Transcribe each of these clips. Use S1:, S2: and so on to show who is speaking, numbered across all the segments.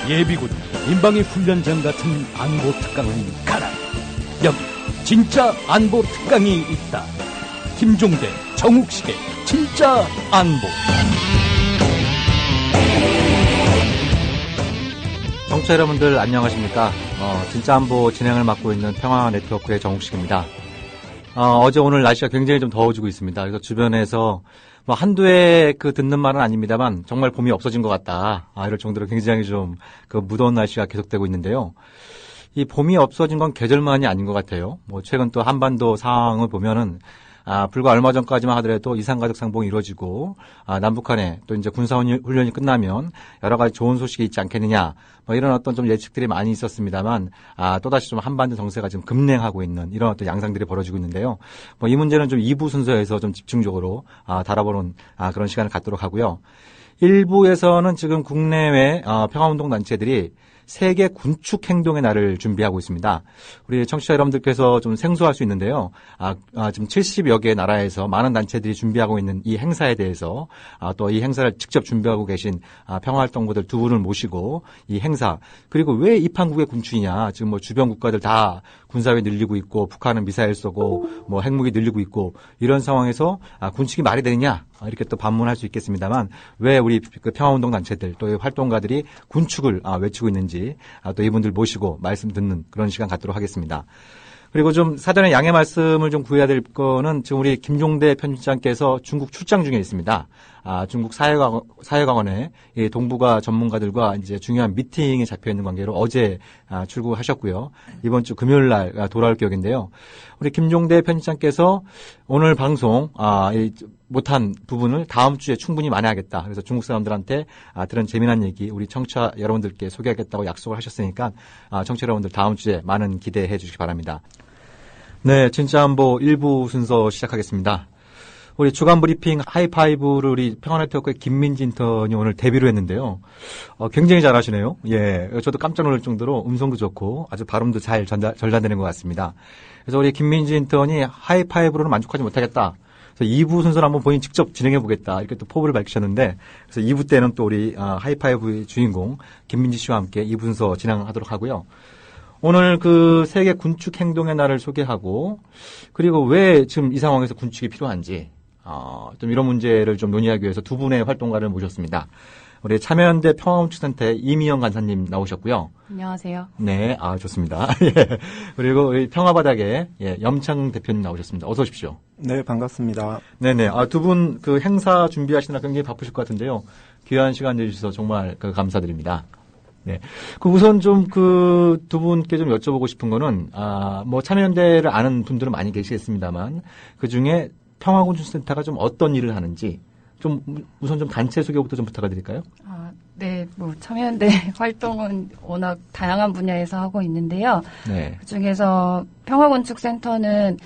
S1: 예비군, 민방위 훈련장 같은 안보 특강은 가라. 여기 진짜 안보 특강이 있다. 김종대, 정욱식의 진짜 안보.
S2: 청취자 여러분들 안녕하십니까. 진짜 안보 진행을 맡고 있는 평화네트워크의 정욱식입니다. 어제 오늘 날씨가 굉장히 좀 더워지고 있습니다. 그래서 주변에서 뭐 한두 해 듣는 말은 아닙니다만 정말 봄이 없어진 것 같다. 이럴 정도로 굉장히 좀 무더운 날씨가 계속되고 있는데요. 이 봄이 없어진 건 계절만이 아닌 것 같아요. 뭐 최근 또 한반도 상황을 보면은 불과 얼마 전까지만 하더라도 이산가족 상봉이 이루어지고 남북한에 또 이제 군사훈련이 끝나면 여러 가지 좋은 소식이 있지 않겠느냐 뭐 이런 어떤 좀 예측들이 많이 있었습니다만 또다시 좀 한반도 정세가 지금 급냉하고 있는 이런 어떤 양상들이 벌어지고 있는데요. 뭐 이 문제는 좀 2부 순서에서 좀 집중적으로 다뤄보는 그런 시간을 갖도록 하고요. 1부에서는 지금 국내외 평화운동 단체들이 세계 군축 행동의 날을 준비하고 있습니다. 우리 청취자 여러분들께서 좀 생소할 수 있는데요. 지금 70여 개의 나라에서 많은 단체들이 준비하고 있는 이 행사에 대해서 또 이 행사를 직접 준비하고 계신 평화활동가들 두 분을 모시고 이 행사 그리고 왜 입한국의 군축이냐 지금 뭐 주변 국가들 다 군사력이 늘리고 있고 북한은 미사일 쏘고 뭐 핵무기 늘리고 있고 이런 상황에서 군축이 말이 되느냐 이렇게 또 반문할 수 있겠습니다만 왜 우리 평화운동 단체들 또 활동가들이 군축을 외치고 있는지 또 이분들 모시고 말씀 듣는 그런 시간 갖도록 하겠습니다. 그리고 좀 사전에 양해 말씀을 좀 구해야 될 거는 지금 우리 김종대 편집장께서 중국 출장 중에 있습니다. 중국 사회강원에 동북아 전문가들과 이제 중요한 미팅에 잡혀 있는 관계로 어제 출국하셨고요. 이번 주 금요일 날 돌아올 격인데요. 우리 김종대 편집장께서 오늘 방송 못한 부분을 다음 주에 충분히 만회하겠다. 그래서 중국 사람들한테 들은 재미난 얘기 우리 청취자 여러분들께 소개하겠다고 약속을 하셨으니까 청취자 여러분들 다음 주에 많은 기대해 주시기 바랍니다. 네, 진짜 안보 1부 순서 시작하겠습니다. 우리 주간 브리핑 하이파이브를 우리 평화네트워크의 김민지 인턴이 오늘 데뷔를 했는데요. 굉장히 잘하시네요. 예, 저도 깜짝 놀랄 정도로 음성도 좋고 아주 발음도 잘 전달되는 것 같습니다. 그래서 우리 김민지 인턴이 하이파이브로는 만족하지 못하겠다. 그래서 2부 순서를 한번 본인 직접 진행해 보겠다. 이렇게 또 포부를 밝히셨는데, 그래서 2부 때는 또 우리 하이파이브의 주인공 김민지 씨와 함께 2부 순서 진행하도록 하고요. 오늘 세계 군축 행동의 날을 소개하고, 그리고 왜 지금 이 상황에서 군축이 필요한지, 좀 이런 문제를 좀 논의하기 위해서 두 분의 활동가를 모셨습니다. 우리 참여연대 평화군축센터의 이미영 간사님 나오셨고요.
S3: 안녕하세요.
S2: 네, 좋습니다. 예. 그리고 우리 평화바닥의 염창 대표님 나오셨습니다. 어서 오십시오.
S4: 네, 반갑습니다.
S2: 네네. 두 분 행사 준비하시느라 굉장히 바쁘실 것 같은데요. 귀한 시간 내주셔서 정말 감사드립니다. 네. 우선 좀 두 분께 좀 여쭤보고 싶은 거는, 뭐 참여연대를 아는 분들은 많이 계시겠습니다만, 그 중에 평화군축센터가 좀 어떤 일을 하는지, 우선 단체 소개부터 좀 부탁드릴까요?
S3: 네, 참여연대 활동은 워낙 다양한 분야에서 하고 있는데요.
S2: 네.
S3: 그 중에서 평화군축센터는,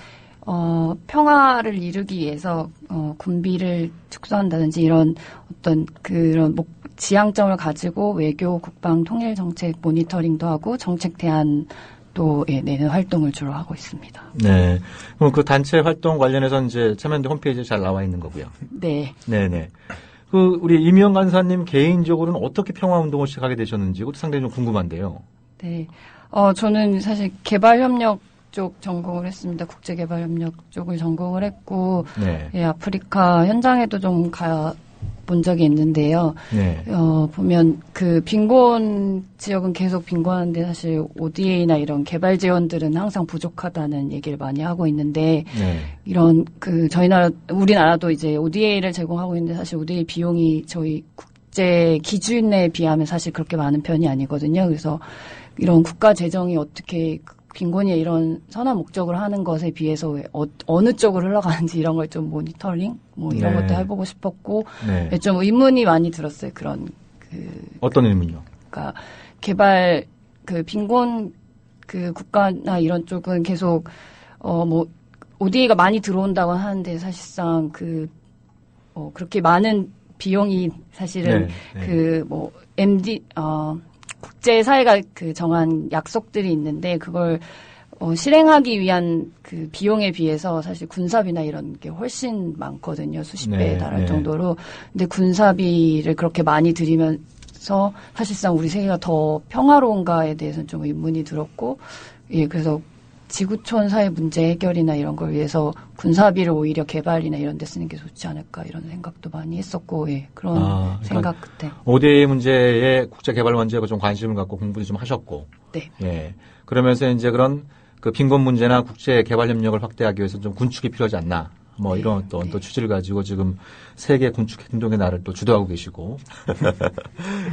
S3: 평화를 이루기 위해서, 군비를 축소한다든지 이런 어떤 그런 지향점을 가지고 외교, 국방, 통일 정책 모니터링도 하고 정책 대안 또 내는 활동을 주로 하고 있습니다.
S2: 네. 그럼 그 단체 활동 관련해서 이제 참여연대 홈페이지에 잘 나와 있는 거고요.
S3: 네.
S2: 네네. 우리 이미영 간사님 개인적으로는 어떻게 평화운동을 시작하게 되셨는지 그것도 상당히 좀 궁금한데요.
S3: 네. 저는 사실 개발협력 쪽 전공을 했습니다. 국제개발협력 쪽을 전공을 했고,
S2: 네.
S3: 예, 아프리카 현장에도 좀 본 적이 있는데요.
S2: 네.
S3: 보면 빈곤 지역은 계속 빈곤한데 사실 ODA나 이런 개발 지원들은 항상 부족하다는 얘기를 많이 하고 있는데,
S2: 네.
S3: 이런 우리나라도 이제 ODA를 제공하고 있는데 사실 ODA 비용이 저희 국제 기준에 비하면 사실 그렇게 많은 편이 아니거든요. 그래서 이런 국가 재정이 어떻게 빈곤이 이런 선한 목적을 하는 것에 비해서 어느 쪽으로 흘러가는지 이런 걸 좀 모니터링 이런
S2: 네.
S3: 것도 해보고 싶었고,
S2: 네.
S3: 좀 의문이 많이 들었어요. 그런
S2: 어떤 의문이요?
S3: 그러니까 개발 빈곤 국가나 이런 쪽은 계속 ODA가 많이 들어온다고 하는데 사실상 그렇게 많은 비용이 사실은
S2: 네.
S3: MD 국제사회가 정한 약속들이 있는데 그걸 실행하기 위한 그 비용에 비해서 사실 군사비나 이런 게 훨씬 많거든요. 수십 배에 달할 정도로. 근데 군사비를 그렇게 많이 들이면 되면서 사실상 우리 세계가 더 평화로운가에 대해서는 좀 의문이 들었고, 예, 그래서 지구촌 사회 문제 해결이나 이런 걸 위해서 군사비를 오히려 개발이나 이런 데 쓰는 게 좋지 않을까 이런 생각도 많이 했었고, 예, 그런
S2: 그러니까
S3: 생각 그때.
S2: ODA 문제에 국제 개발 문제에 좀 관심을 갖고 공부도 좀 하셨고,
S3: 네.
S2: 예, 그러면서 이제 그런 그 빈곤 문제나 국제 개발 협력을 확대하기 위해서 좀 군축이 필요하지 않나. 뭐 이런 어떤 또 취지를 가지고 지금 세계 군축 행동의 날을 또 주도하고 계시고.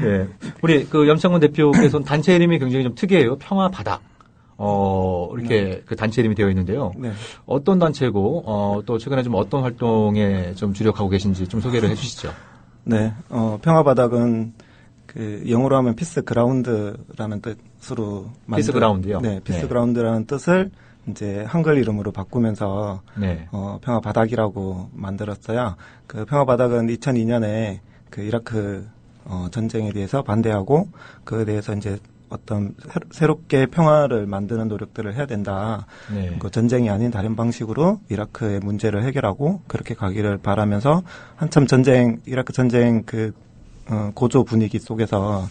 S2: 예. 우리 그 염창근 대표께서는 단체 이름이 굉장히 좀 특이해요. 평화 바닥. 이렇게 그 단체 이름이 되어 있는데요.
S4: 네.
S2: 어떤 단체고, 또 최근에 좀 어떤 활동에 좀 주력하고 계신지 좀 소개를 해 주시죠.
S4: 네. 평화 바닥은 그 영어로 하면 피스 그라운드라는 뜻으로
S2: 피스 그라운드요?
S4: 네. 피스
S2: 네.
S4: 그라운드라는 뜻을 이제 한글 이름으로 바꾸면서
S2: 네.
S4: 평화 바닥이라고 만들었어요. 그 평화 바닥은 2002년에 그 이라크 전쟁에 대해서 반대하고 그에 대해서 이제 어떤 새롭게 평화를 만드는 노력들을 해야 된다.
S2: 네.
S4: 그 전쟁이 아닌 다른 방식으로 이라크의 문제를 해결하고 그렇게 가기를 바라면서 한참 이라크 전쟁 고조 분위기 속에서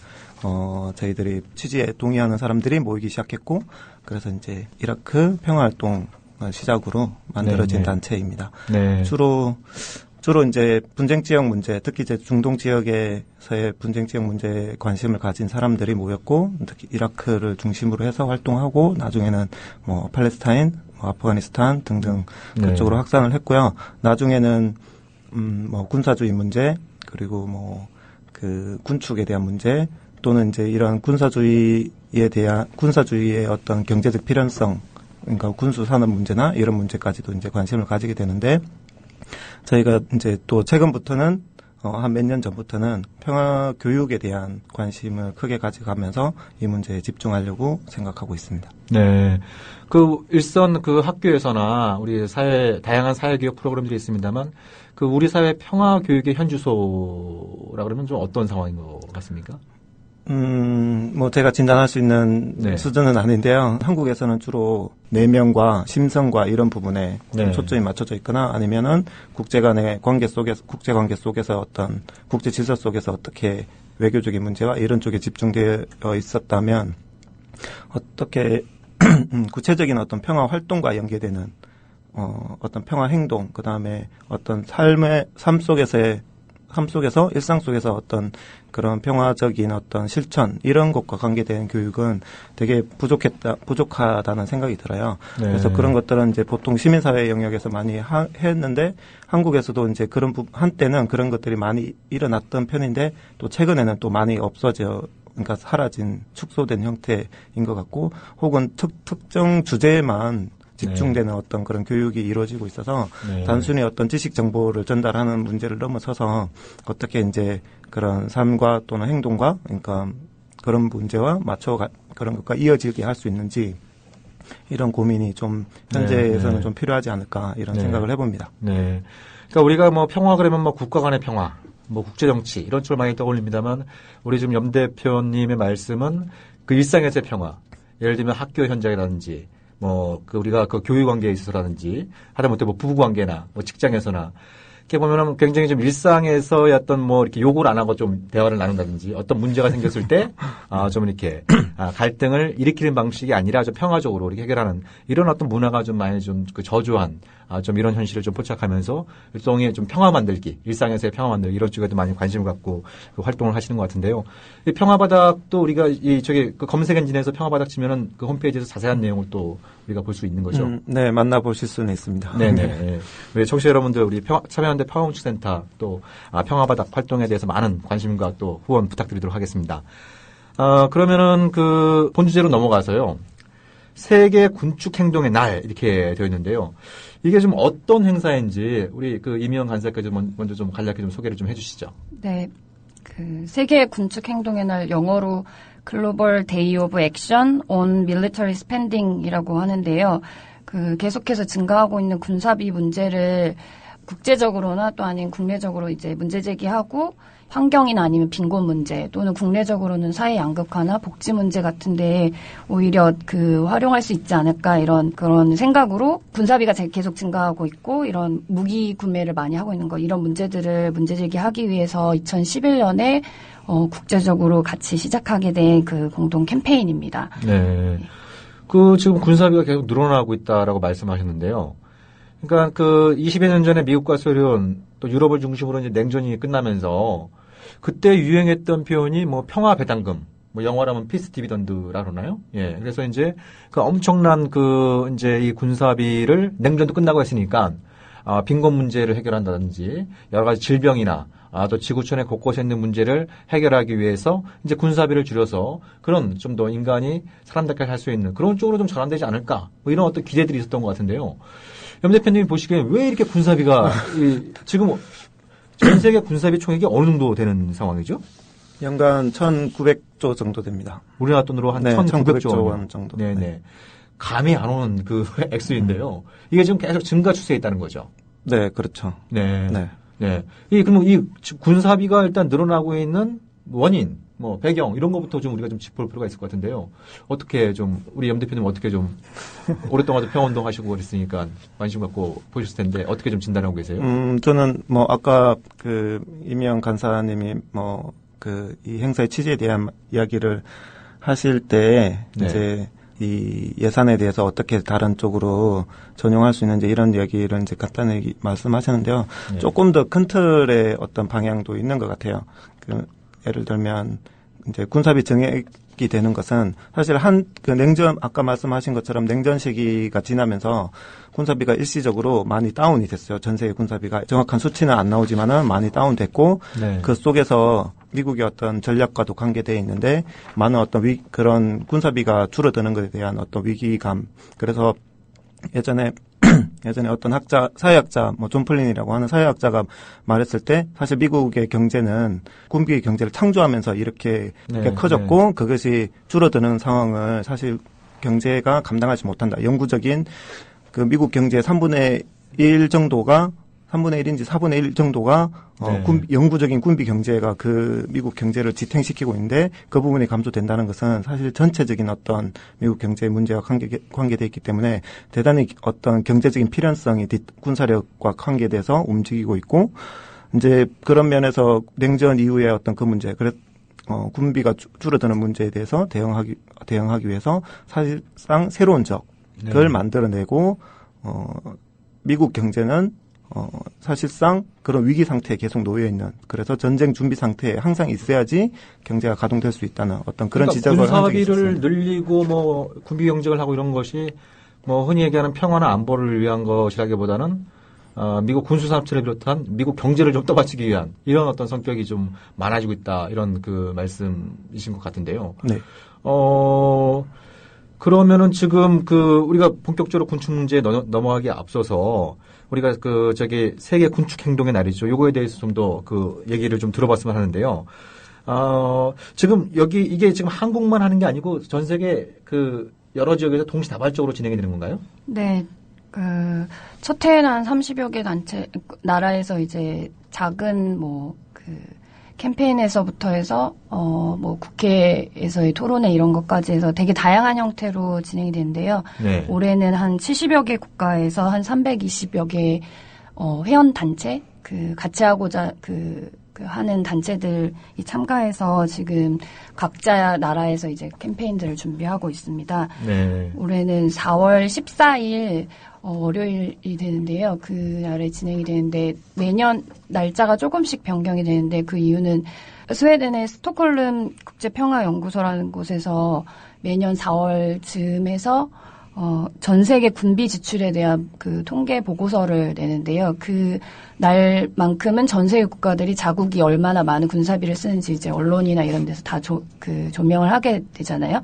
S4: 저희들이 취지에 동의하는 사람들이 모이기 시작했고, 그래서 이제 이라크 평화활동을 시작으로 만들어진
S2: 네, 네.
S4: 단체입니다.
S2: 네.
S4: 주로 이제 분쟁 지역 문제, 특히 이제 중동 지역에서의 분쟁 지역 문제에 관심을 가진 사람들이 모였고, 특히 이라크를 중심으로 해서 활동하고, 나중에는 뭐 팔레스타인, 뭐 아프가니스탄 등등 그쪽으로
S2: 네.
S4: 확산을 했고요. 나중에는 뭐 군사주의 문제, 그리고 뭐 그 군축에 대한 문제, 또는 이제 이런 군사주의의 어떤 경제적 필연성, 그러니까 군수 산업 문제나 이런 문제까지도 이제 관심을 가지게 되는데, 저희가 이제 또 최근부터는 한 몇 년 전부터는 평화 교육에 대한 관심을 크게 가져가면서 이 문제에 집중하려고 생각하고 있습니다.
S2: 네. 그 일선 그 학교에서나 우리 다양한 사회교육 프로그램들이 있습니다만 그 우리 사회 평화 교육의 현주소라 그러면 좀 어떤 상황인 것 같습니까?
S4: 뭐 제가 진단할 수 있는
S2: 네.
S4: 수준은 아닌데요. 한국에서는 주로 내면과 심성과 이런 부분에
S2: 네.
S4: 초점이 맞춰져 있거나 아니면은 국제 관계 속에서 어떤 국제 질서 속에서 어떻게 외교적인 문제와 이런 쪽에 집중되어 있었다면 어떻게 구체적인 어떤 평화 활동과 연계되는 어떤 평화 행동, 그 다음에 어떤 삶 속에서 일상 속에서 어떤 그런 평화적인 어떤 실천 이런 것과 관계된 교육은 되게 부족하다는 생각이 들어요.
S2: 네.
S4: 그래서 그런 것들은 이제 보통 시민사회 영역에서 많이 했는데 한국에서도 이제 한때는 그런 것들이 많이 일어났던 편인데 또 최근에는 또 많이 그러니까 사라진 축소된 형태인 것 같고 혹은 특정 주제에만 집중되는 어떤 그런 교육이 이루어지고 있어서
S2: 네.
S4: 단순히 어떤 지식 정보를 전달하는 문제를 넘어서서 어떻게 이제 그런 삶과 또는 행동과 그러니까 그런 문제와 그런 것과 이어지게 할 수 있는지 이런 고민이 좀 현재에서는
S2: 네.
S4: 좀 필요하지 않을까 이런
S2: 네.
S4: 생각을 해봅니다.
S2: 네. 그러니까 우리가 뭐 평화 그러면 뭐 국가 간의 평화, 뭐 국제 정치 이런 쪽을 많이 떠올립니다만 우리 지금 염 대표님의 말씀은 그 일상에서의 평화, 예를 들면 학교 현장이라든지 우리가 그 교육 관계에 있어서라든지, 하다못해 뭐 부부 관계나, 뭐 직장에서나, 이렇게 보면은 굉장히 좀 일상에서의 어떤 이렇게 욕을 안 하고 좀 대화를 나눈다든지, 어떤 문제가 생겼을 때, 좀 이렇게, 갈등을 일으키는 방식이 아니라 좀 평화적으로 이렇게 해결하는 이런 어떤 문화가 좀 많이 좀 그 저조한, 좀 이런 현실을 좀 포착하면서 일종의 좀 평화 만들기, 일상에서의 평화 만들기 이런 쪽에도 많이 관심을 갖고 그 활동을 하시는 것 같은데요. 이 평화바닥도 우리가 그 검색 엔진에서 평화바닥 치면은 그 홈페이지에서 자세한 내용을 또 우리가 볼 수 있는 거죠.
S4: 네, 만나보실 수는 있습니다.
S2: 네네. 우리 청취자 여러분들, 우리 참여연대 평화군축센터 또 평화바닥 활동에 대해서 많은 관심과 또 후원 부탁드리도록 하겠습니다. 그러면은 그 본주제로 넘어가서요. 세계 군축 행동의 날 이렇게 되어 있는데요. 이게 좀 어떤 행사인지 우리 그 이미영 간사께서 먼저 좀 간략히 좀 소개를 좀 해주시죠.
S3: 네, 그 세계 군축 행동의 날 영어로 글로벌 데이 오브 액션 온 밀리터리 스펜딩이라고 하는데요. 그 계속해서 증가하고 있는 군사비 문제를 국제적으로나 또 아닌 국내적으로 이제 문제 제기하고 환경이나 아니면 빈곤 문제 또는 국내적으로는 사회 양극화나 복지 문제 같은데 오히려 그 활용할 수 있지 않을까 이런 그런 생각으로 군사비가 계속 증가하고 있고 이런 무기 구매를 많이 하고 있는 거 이런 문제들을 문제 제기하기 위해서 2011년에 국제적으로 같이 시작하게 된 그 공동 캠페인입니다.
S2: 네. 그 지금 군사비가 계속 늘어나고 있다라고 말씀하셨는데요. 그러니까 그 20여 년 전에 미국과 소련 또 유럽을 중심으로 이제 냉전이 끝나면서 그때 유행했던 표현이 뭐 평화 배당금, 뭐 영어라면 피스 디비던드라 그러나요? 예. 그래서 이제 그 엄청난 그 이제 이 군사비를 냉전도 끝나고 했으니까 빈곤 문제를 해결한다든지 여러 가지 질병이나 또 지구촌의 곳곳에 있는 문제를 해결하기 위해서 이제 군사비를 줄여서 그런 좀 더 인간이 사람답게 살 수 있는 그런 쪽으로 좀 전환되지 않을까 뭐 이런 어떤 기대들이 있었던 것 같은데요. 염 대표님이 보시기엔 왜 이렇게 군사비가 지금 전 세계 군사비 총액이 어느 정도 되는 상황이죠?
S4: 연간 1,900조 정도 됩니다.
S2: 우리나라 돈으로 한 1,900조
S4: 원 정도.
S2: 네네. 네. 감이 안 오는 그 액수인데요. 이게 지금 계속 증가 추세에 있다는 거죠.
S4: 네, 그렇죠.
S2: 네. 네. 네. 그럼 이 군사비가 일단 늘어나고 있는 원인, 뭐 배경 이런 것부터 좀 우리가 좀 짚어볼 필요가 있을 것 같은데요. 어떻게 좀 우리 염 대표님 어떻게 좀 오랫동안도 평화운동 하시고 그랬으니까 관심 갖고 보셨을 텐데 어떻게 좀 진단하고 계세요?
S4: 저는 뭐 아까 그 이명 간사님이 뭐 그 이 행사의 취지에 대한 이야기를 하실 때
S2: 네.
S4: 이제 이 예산에 대해서 어떻게 다른 쪽으로 전용할 수 있는지 이런 이야기를 이제 간단히 말씀하셨는데요.
S2: 네.
S4: 조금 더 큰 틀의 어떤 방향도 있는 것 같아요. 그 예를 들면 이제 군사비 증액이 되는 것은 사실 그 냉전 아까 말씀하신 것처럼 냉전 시기가 지나면서 군사비가 일시적으로 많이 다운이 됐어요. 전 세계 군사비가 정확한 수치는 안 나오지만은 많이 다운됐고
S2: 네.
S4: 그 속에서 미국의 어떤 전략과도 관계되어 있는데 많은 어떤 그런 군사비가 줄어드는 것에 대한 어떤 위기감. 그래서 예전에 어떤 사회학자, 뭐 존 플린이라고 하는 사회학자가 말했을 때 사실 미국의 경제는 군비 경제를 창조하면서 이렇게 커졌고 그것이 줄어드는 상황을 사실 경제가 감당하지 못한다. 영구적인 그 미국 경제의 3분의 1 정도가 3분의 1인지 4분의 1 정도가 영구적인 군비 경제가 그 미국 경제를 지탱시키고 있는데 그 부분이 감소된다는 것은 사실 전체적인 어떤 미국 경제의 문제와 관계되어 있기 때문에 대단히 어떤 경제적인 필연성이 군사력과 관계돼서 움직이고 있고 이제 그런 면에서 냉전 이후에 어떤 그 문제 군비가 줄어드는 문제에 대해서 대응하기 위해서 사실상 새로운 적을 만들어내고 미국 경제는 사실상 그런 위기 상태에 계속 놓여 있는 그래서 전쟁 준비 상태에 항상 있어야지 경제가 가동될 수 있다는 어떤 그런
S2: 그러니까
S4: 지적을 한 적이 있었습니다.
S2: 군사비를 늘리고 뭐 군비 경쟁을 하고 이런 것이 뭐 흔히 얘기하는 평화나 안보를 위한 것이라기보다는 미국 군수 산업체를 비롯한 미국 경제를 좀 떠받치기 위한 이런 어떤 성격이 좀 많아지고 있다 이런 그 말씀이신 것 같은데요.
S4: 네.
S2: 그러면은 지금 그 우리가 본격적으로 군축 문제에 넘어가기에 앞서서 우리가 그 세계 군축 행동의 날이죠. 요거에 대해서 좀 더 그 얘기를 좀 들어봤으면 하는데요. 지금 이게 지금 한국만 하는 게 아니고 전 세계 그 여러 지역에서 동시다발적으로 진행이 되는 건가요?
S3: 네. 첫 해에는 한 30여 개 나라에서 이제 작은 캠페인에서부터 해서, 국회에서의 토론회 이런 것까지 해서 되게 다양한 형태로 진행이 되는데요. 네. 올해는 한 70여 개 국가에서 한 320여 개, 회원단체, 같이 하고자, 하는 단체들이 참가해서 지금 각자 나라에서 이제 캠페인들을 준비하고 있습니다. 네. 올해는 4월 14일, 월요일이 되는데요. 그 날에 진행이 되는데 매년 날짜가 조금씩 변경이 되는데 그 이유는 스웨덴의 스톡홀름 국제평화연구소라는 곳에서 매년 4월 즈음에서 전 세계 군비 지출에 대한 그 통계 보고서를 내는데요. 그 날만큼은 전 세계 국가들이 자국이 얼마나 많은 군사비를 쓰는지 이제 언론이나 이런 데서 다 조명을 하게 되잖아요.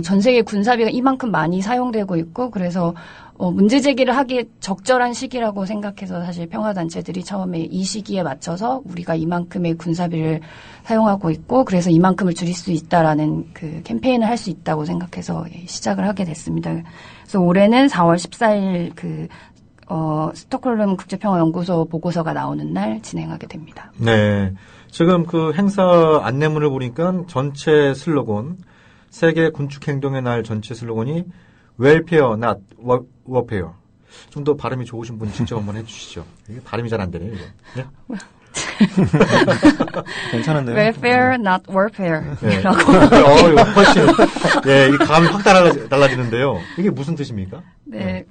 S3: 전 세계 군사비가 이만큼 많이 사용되고 있고 그래서 문제 제기를 하기에 적절한 시기라고 생각해서 사실 평화단체들이 처음에 이 시기에 맞춰서 우리가 이만큼의 군사비를 사용하고 있고 그래서 이만큼을 줄일 수 있다라는 그 캠페인을 할 수 있다고 생각해서 시작을 하게 됐습니다. 그래서 올해는 4월 14일 스톡홀름 국제평화연구소 보고서가 나오는 날 진행하게 됩니다.
S2: 네. 지금 그 행사 안내문을 보니까 전체 슬로건, 세계 군축행동의 날 전체 슬로건이 Welfare, not warfare. 좀 더 발음이 좋으신 분 직접 한번 해주시죠. 이게 발음이 잘 안 되네요, 이거. 네?
S4: 괜찮은데요?
S3: Welfare, not warfare.
S2: 네.
S3: 라고.
S2: 이거 훨씬, 예, 이 감이 확 달라지는데요. 이게 무슨 뜻입니까?
S3: 네.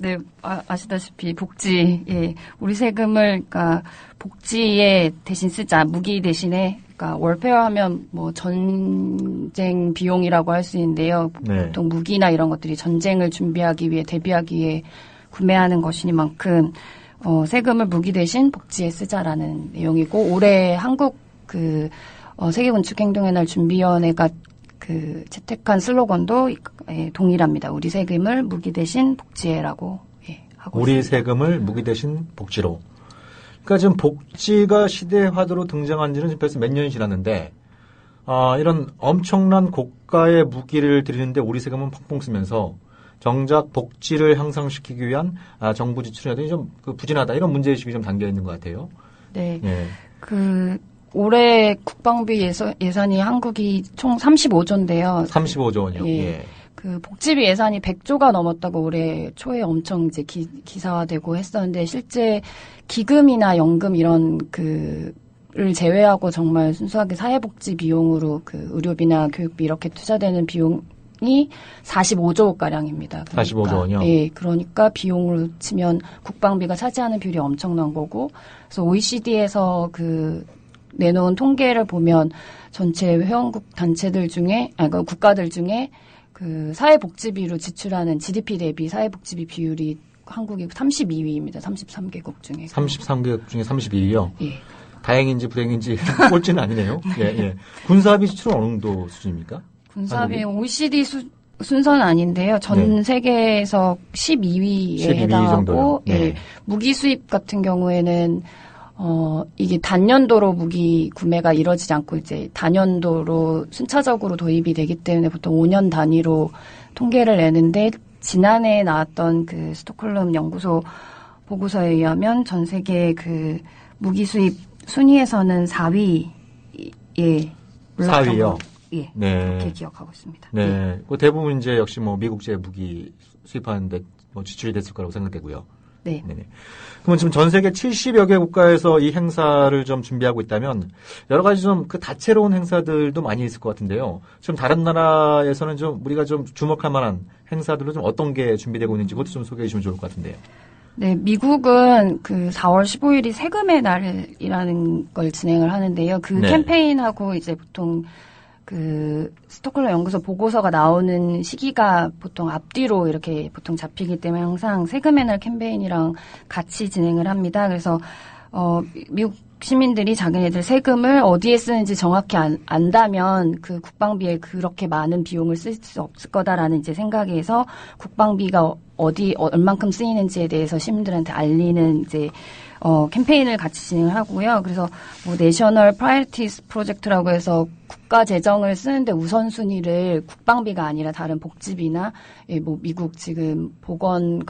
S3: 네, 아시다시피 복지, 예, 우리 세금을, 그러니까 복지에 대신 쓰자, 무기 대신에, 그러니까 월페어 하면 뭐 전쟁 비용이라고 할 수 있는데요.
S2: 네.
S3: 보통 무기나 이런 것들이 전쟁을 준비하기 위해 대비하기 위해 구매하는 것이니만큼 세금을 무기 대신 복지에 쓰자라는 내용이고 올해 한국 세계군축행동의 날 준비위원회가 채택한 슬로건도 동일합니다. 우리 세금을 무기 대신 복지해라고 하고
S2: 우리
S3: 있습니다.
S2: 세금을 무기 대신 복지로. 그러니까 지금 복지가 시대화도로 등장한 지는 벌써 몇 년이 지났는데 이런 엄청난 고가의 무기를 들이는데 우리 세금은 펑펑 쓰면서 정작 복지를 향상시키기 위한 정부 지출이라든지 좀 부진하다 이런 문제의식이 좀 담겨 있는 것 같아요.
S3: 네.
S2: 예.
S3: 올해 국방비 예산이 한국이 총 35조인데요.
S2: 35조 원이요.
S3: 예.
S2: 예.
S3: 복지비 예산이 100조가 넘었다고 올해 초에 엄청 이제 기사화되고 했었는데 실제 기금이나 연금 이런 를 제외하고 정말 순수하게 사회복지 비용으로 의료비나 교육비 이렇게 투자되는 비용이 45조 가량입니다. 그러니까,
S2: 45조 원이요?
S3: 예, 그러니까 비용으로 치면 국방비가 차지하는 비율이 엄청난 거고, 그래서 OECD에서 내놓은 통계를 보면 전체 회원국 단체들 중에, 국가들 중에 사회복지비로 지출하는 GDP 대비 사회복지비 비율이 한국이 32위입니다. 33개국 중에.
S2: 33개국 중에 32위요?
S3: 예.
S2: 다행인지 불행인지 꼴찌는 아니네요. 예, 예. 군사비 수출은 어느 정도 수준입니까?
S3: 군사비 OECD 순서는 아닌데요. 전 세계에서 12위에
S2: 12위
S3: 해당하고
S2: 정도요. 네.
S3: 예, 무기 수입 같은 경우에는 이게 단년도로 무기 구매가 이루어지지 않고 이제 단년도로 순차적으로 도입이 되기 때문에 보통 5년 단위로 통계를 내는데 지난해 나왔던 스톡홀름 연구소 보고서에 의하면 전 세계 무기 수입 순위에서는 4위에 올랐던
S2: 4위요?
S3: 거. 예.
S2: 네.
S3: 그렇게 기억하고 있습니다.
S2: 네.
S3: 예.
S2: 대부분 이제 역시 미국제 무기 수입하는데 지출이 됐을 거라고 생각되고요.
S3: 네.
S2: 네네. 그러면 지금 전 세계 70여 개 국가에서 이 행사를 좀 준비하고 있다면 여러 가지 좀 다채로운 행사들도 많이 있을 것 같은데요. 지금 다른 나라에서는 좀 우리가 좀 주목할 만한 행사들로 좀 어떤 게 준비되고 있는지 그것도 좀 소개해 주시면 좋을 것 같은데요.
S3: 네, 미국은 4월 15일이 세금의 날이라는 걸 진행을 하는데요.
S2: 네.
S3: 캠페인하고 이제 보통 스톡홀름 연구소 보고서가 나오는 시기가 보통 앞뒤로 이렇게 보통 잡히기 때문에 항상 세금의 날 캠페인이랑 같이 진행을 합니다. 그래서, 미국 시민들이 자기네들 세금을 어디에 쓰는지 정확히 안다면 국방비에 그렇게 많은 비용을 쓸 수 없을 거다라는 이제 생각에서 국방비가 얼만큼 쓰이는지에 대해서 시민들한테 알리는 이제 캠페인을 같이 진행을 하고요. 그래서 내셔널 프라이어티스 프로젝트라고 해서 국가 재정을 쓰는데 우선순위를 국방비가 아니라 다른 복지비나 미국 지금 보건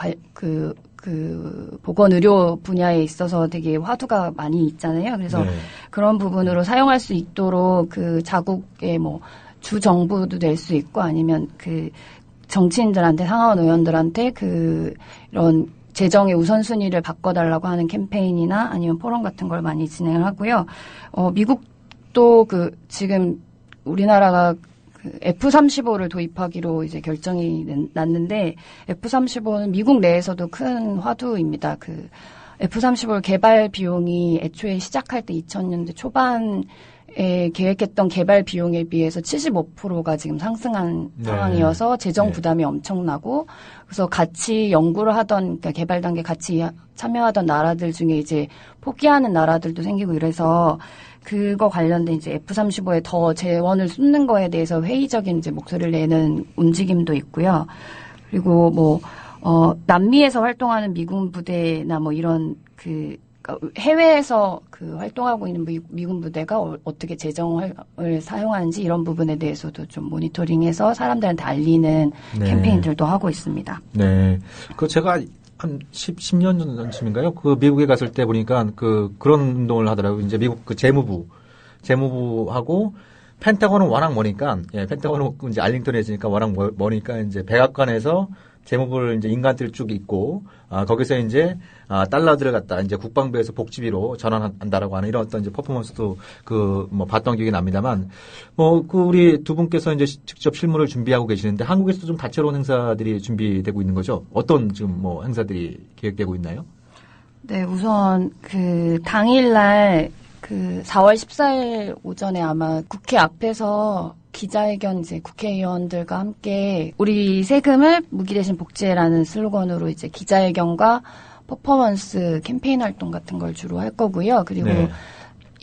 S3: 의료 분야에 있어서 되게 화두가 많이 있잖아요. 그래서 그런 부분으로 사용할 수 있도록 자국의 주 정부도 될 수 있고 아니면 정치인들한테 상하원 의원들한테 이런 재정의 우선순위를 바꿔달라고 하는 캠페인이나 아니면 포럼 같은 걸 많이 진행을 하고요. 미국도 지금 우리나라가 F-35를 도입하기로 이제 결정이 났는데 F-35는 미국 내에서도 큰 화두입니다. F-35 개발 비용이 애초에 시작할 때 2000년대 초반에 계획했던 개발 비용에 비해서 75%가 지금 상승한 상황이어서 재정 부담이 엄청나고 그래서 같이 연구를 하던 그러니까 개발 단계 같이 참여하던 나라들 중에 이제 포기하는 나라들도 생기고 이래서 그거 관련된 이제 F-35에 더 재원을 쏟는 거에 대해서 회의적인 이제 목소리를 내는 움직임도 있고요. 그리고 남미에서 활동하는 미군 부대나 이런 해외에서 활동하고 있는 미군 부대가 어떻게 재정을 사용하는지 이런 부분에 대해서도 좀 모니터링해서 사람들한테 알리는 캠페인들도 하고 있습니다.
S2: 네. 제가 한 10년 전쯤인가요? 그 미국에 갔을 때 보니까 그런 운동을 하더라고요. 이제 미국 그 재무부하고 펜타곤은 워낙 머니까, 예, 펜타곤은 이제 알링턴에 있으니까 워낙 머니까 이제 백악관에서 재무부를 이제 인간들 쭉 있고, 거기서 이제, 달러들을 갖다 이제 국방부에서 복지비로 전환한다라고 하는 이런 어떤 이제 퍼포먼스도 봤던 기억이 납니다만, 우리 두 분께서 이제 직접 실무를 준비하고 계시는데 한국에서도 좀 다채로운 행사들이 준비되고 있는 거죠? 어떤 지금 행사들이 계획되고 있나요?
S3: 네, 우선 당일날 4월 14일 오전에 아마 국회 앞에서 기자회견 이제 국회의원들과 함께 우리 세금을 무기 대신 복지해라는 슬로건으로 이제 기자회견과 퍼포먼스 캠페인 활동 같은 걸 주로 할 거고요. 그리고
S2: 네.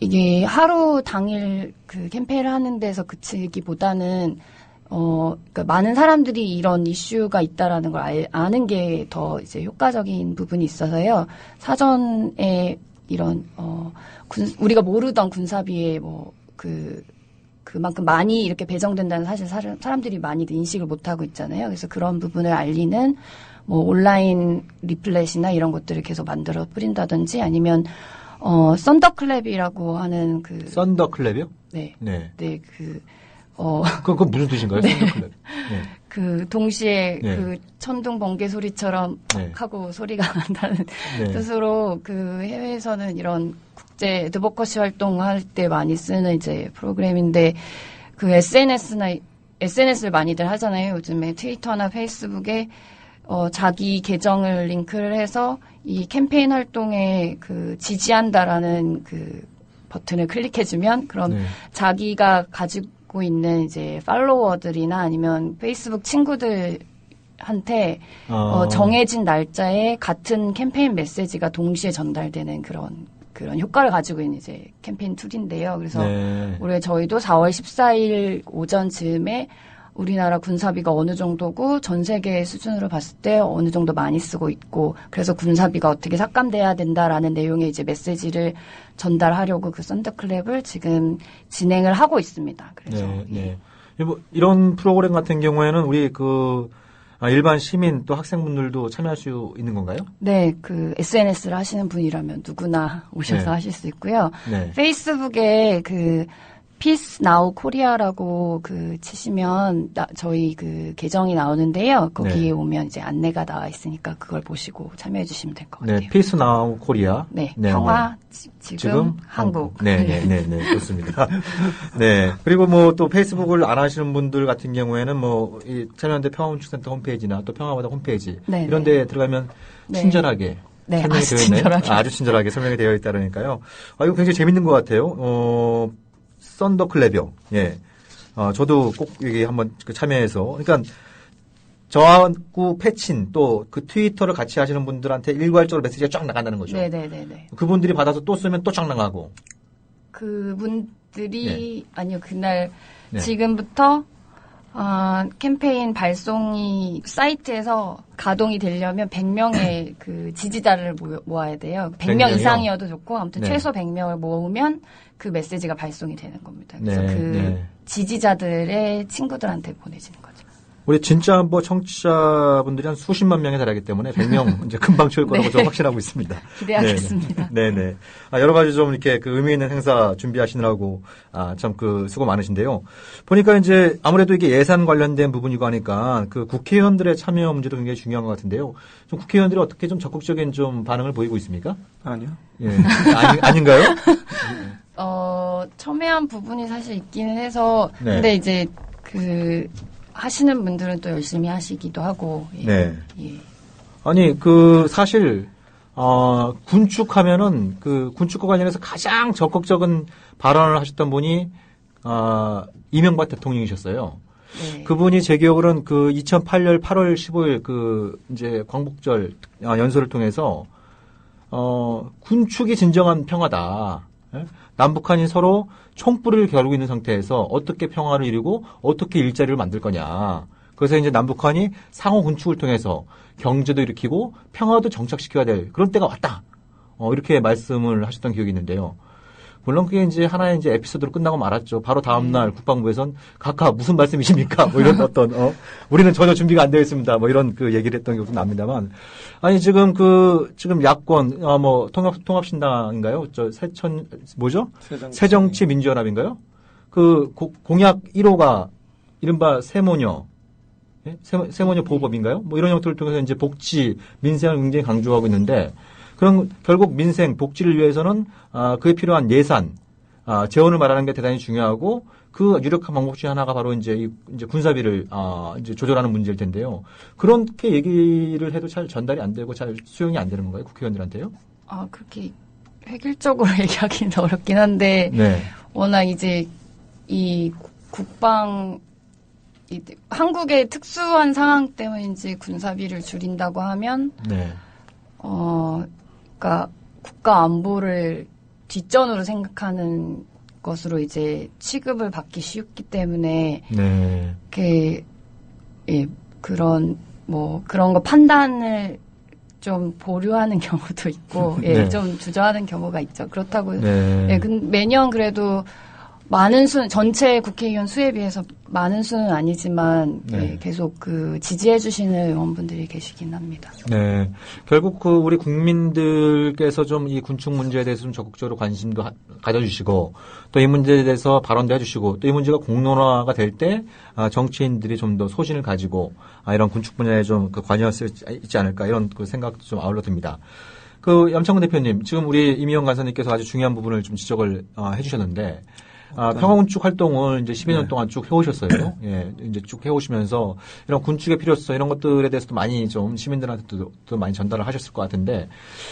S3: 이게 하루 당일 그 캠페인을 하는 데서 그치기보다는 그러니까 많은 사람들이 이런 이슈가 있다라는 걸 아는 게 더 이제 효과적인 부분이 있어서요. 사전에 이런 우리가 모르던 군사비에 그만큼 많이 이렇게 배정된다는 사실 사람들이 많이 인식을 못하고 있잖아요. 그래서 그런 부분을 알리는 온라인 리플렛이나 이런 것들을 계속 만들어 뿌린다든지 아니면 썬더클랩이라고 하는
S2: 썬더클랩이요?
S3: 네.
S2: 네.
S3: 네,
S2: 그건 무슨 뜻인가요?
S3: 네.
S2: 썬더클랩. 네.
S3: 동시에
S2: 네.
S3: 천둥 번개 소리처럼
S2: 네.
S3: 하고 소리가 난다는
S2: 네.
S3: 뜻으로 해외에서는 이런 국제 애드보커시 활동할 때 많이 쓰는 이제 프로그램인데 SNS를 많이들 하잖아요. 요즘에 트위터나 페이스북에 자기 계정을 링크를 해서 이 캠페인 활동에 지지한다라는 버튼을 클릭해주면 그럼
S2: 네.
S3: 자기가 가지고 있는 이제 팔로워들이나 아니면 페이스북 친구들한테 정해진 날짜에 같은 캠페인 메시지가 동시에 전달되는 그런 효과를 가지고 있는 이제 캠페인 툴인데요. 그래서
S2: 네.
S3: 올해 저희도 4월 14일 오전쯤에 우리나라 군사비가 어느 정도고 전 세계 수준으로 봤을 때 어느 정도 많이 쓰고 있고 그래서 군사비가 어떻게 삭감돼야 된다라는 내용의 이제 메시지를 전달하려고 썬더클랩을 지금 진행을 하고 있습니다. 그래서
S2: 네. 이런 프로그램 같은 경우에는 우리 일반 시민 또 학생분들도 참여할 수 있는 건가요?
S3: 네, SNS를 하시는 분이라면 누구나 오셔서
S2: 네.
S3: 하실 수 있고요.
S2: 네.
S3: 페이스북에 Peace Now Korea라고 치시면 저희 계정이 나오는데요. 거기에
S2: 네.
S3: 오면 이제 안내가 나와 있으니까 그걸 보시고 참여해 주시면 될 것 같아요.
S2: 네, 피스 나우 코리아.
S3: 네,
S2: 네,
S3: 평화
S2: 네.
S3: 지금 한국.
S2: 네, 좋습니다. 네, 그리고 또 페이스북을 안 하시는 분들 같은 경우에는 이 참여연대 평화운동센터 홈페이지나 또 평화바다 홈페이지
S3: 네,
S2: 이런 데 들어가면
S3: 네.
S2: 친절하게
S3: 네,
S2: 설명이
S3: 아주
S2: 되어 있나요?
S3: 친절하게.
S2: 아주 친절하게 설명이 되어 있다니까요. 이거 굉장히 재밌는 것 같아요. 썬더클랩이요. 예. 저도 꼭 여기 한번 참여해서. 그러니까 저하고 패친 또 트위터를 같이 하시는 분들한테 일괄적으로 메시지가 쫙 나간다는 거죠.
S3: 네네네.
S2: 그분들이 받아서 또 쓰면 또 쫙 나가고.
S3: 그분들이 아니요 그날
S2: 네.
S3: 지금부터 캠페인 발송이 사이트에서 가동이 되려면 100명의 지지자를 모아야 돼요. 100명
S2: 100명이요?
S3: 이상이어도 좋고 아무튼
S2: 네.
S3: 최소 100명을 모으면 그 메시지가 발송이 되는 겁니다. 그래서
S2: 네.
S3: 지지자들의 친구들한테 보내지는 거죠.
S2: 우리 진짜 청취자분들이 한 수십만 명에 달하기 때문에 100명 이제 금방 채울 거라고
S3: 네.
S2: 좀 확신하고 있습니다.
S3: 기대하겠습니다.
S2: 네네. 여러 가지 좀 이렇게 의미 있는 행사 준비하시느라고 참 수고 많으신데요. 보니까 이제 아무래도 이게 예산 관련된 부분이고 하니까 국회의원들의 참여 문제도 굉장히 중요한 것 같은데요. 좀 국회의원들이 어떻게 좀 적극적인 좀 반응을 보이고 있습니까?
S4: 아니요.
S2: 예. 아닌가요?
S3: 첨예한 부분이 사실 있기는 해서
S2: 네.
S3: 근데 이제 하시는 분들은 또 열심히 하시기도 하고. 예.
S2: 네.
S3: 예.
S2: 아니, 사실, 군축하면은, 군축과 관련해서 가장 적극적인 발언을 하셨던 분이, 이명박 대통령이셨어요.
S3: 네.
S2: 그분이 제 기억으로는 2008년 8월 15일 이제 광복절 연설을 통해서, 군축이 진정한 평화다. 예? 남북한이 서로 총불을 겨루고 있는 상태에서 어떻게 평화를 이루고 어떻게 일자리를 만들 거냐. 그래서 이제 남북한이 상호 군축을 통해서 경제도 일으키고 평화도 정착시켜야 될 그런 때가 왔다. 이렇게 말씀을 하셨던 기억이 있는데요. 물론 그게 이제 하나의 이제 에피소드로 끝나고 말았죠. 바로 다음날 국방부에선 각하 무슨 말씀이십니까? 뭐 이런 어떤, 우리는 전혀 준비가 안 되어 있습니다. 뭐 이런 그 얘기를 했던 경우도 납니다만. 아니, 지금 지금 야권, 통합신당인가요? 뭐죠? 새정치민주연합인가요? 공약 1호가 이른바 세모녀, 예? 세모녀 보호법인가요? 뭐 이런 형태를 통해서 이제 복지, 민생을 굉장히 강조하고 있는데, 그럼 결국 민생, 복지를 위해서는 그에 필요한 예산, 재원을 말하는 게 대단히 중요하고 그 유력한 방법 중에 하나가 바로 이제 군사비를 이제 조절하는 문제일 텐데요. 그렇게 얘기를 해도 잘 전달이 안 되고 잘 수용이 안 되는 건가요? 국회의원들한테요?
S3: 그렇게 획일적으로 얘기하기는 어렵긴 한데
S2: 네.
S3: 워낙 이제 이 한국의 특수한 상황 때문인지 군사비를 줄인다고 하면
S2: 네.
S3: 그러니까 국가 안보를 뒷전으로 생각하는 것으로 이제 취급을 받기 쉽기 때문에
S2: 네.
S3: 그런 거 판단을 좀 보류하는 경우도 있고
S2: 네.
S3: 좀 주저하는 경우가 있죠. 그렇다고
S2: 네.
S3: 매년 그래도 전체 국회의원 수에 비해서 많은 수는 아니지만
S2: 네.
S3: 계속 지지해 주시는 의원분들이 계시긴 합니다.
S2: 네. 결국 우리 국민들께서 좀 이 군축 문제에 대해서 좀 적극적으로 관심도 가져주시고 또 이 문제에 대해서 발언도 해주시고 또 이 문제가 공론화가 될 때 정치인들이 좀 더 소신을 가지고 이런 군축 분야에 좀 관여할 수 있지 않을까 이런 생각도 좀 아울러 듭니다. 염창근 대표님, 지금 우리 임희영 간사님께서 아주 중요한 부분을 좀 지적을 해주셨는데 평화군축 활동을 이제 12년 동안 쭉 해오셨어요. 예, 이제 쭉 해오시면서 이런 군축의 필요성 이런 것들에 대해서도 많이 좀 시민들한테도 많이 전달을 하셨을 것 같은데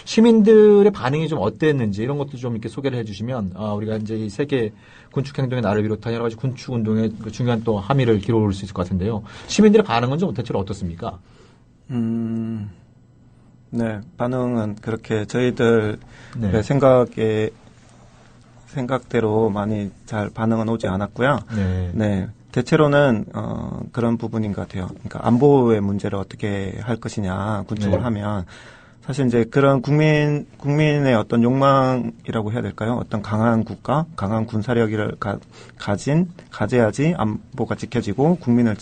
S2: 시민들의 반응이 좀 어땠는지 이런 것도 좀 이렇게 소개를 해주시면 우리가 이제 이 세계 군축 행동의 날을 비롯한 여러 가지 군축 운동의 중요한 또 함의를 기록을 수 있을 것 같은데요. 시민들의 반응은 좀 대체로 어떻습니까?
S4: 네, 반응은 그렇게 저희들
S2: 네.
S4: 생각대로 많이 잘 반응은 오지 않았고요.
S2: 네.
S4: 네. 대체로는 그런 부분인 것 같아요. 그러니까 안보의 문제를 어떻게 할 것이냐 군축을
S2: 네.
S4: 하면 사실 이제 그런 국민의 어떤 욕망이라고 해야 될까요? 어떤 강한 국가, 강한 군사력을 가져야지 안보가 지켜지고 국민의